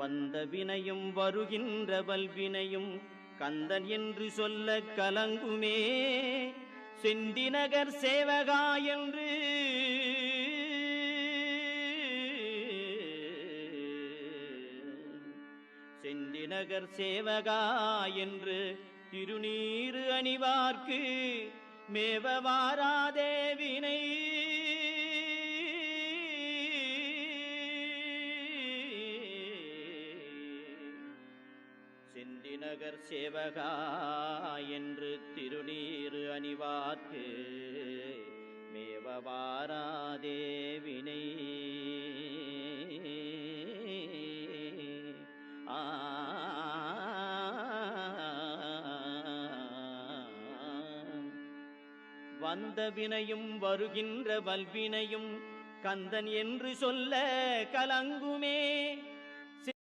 வந்த வினையும் வருகின்ற வல்வினையும் கந்தன் என்று சொல்ல கலங்குமே. செந்திநகர் சேவகா என்று செந்திநகர் சேவகா என்று திருநீறு அணிவார்க்கு மேவவாராதே வினை. செந்திநகர் சேவகா என்று திருநீறு அணிவார்க்கு மேவவாராதே வினை. வந்த வினையும் வருகின்ற வல்வினையும் கந்தன் என்று சொல்ல கலங்குமே.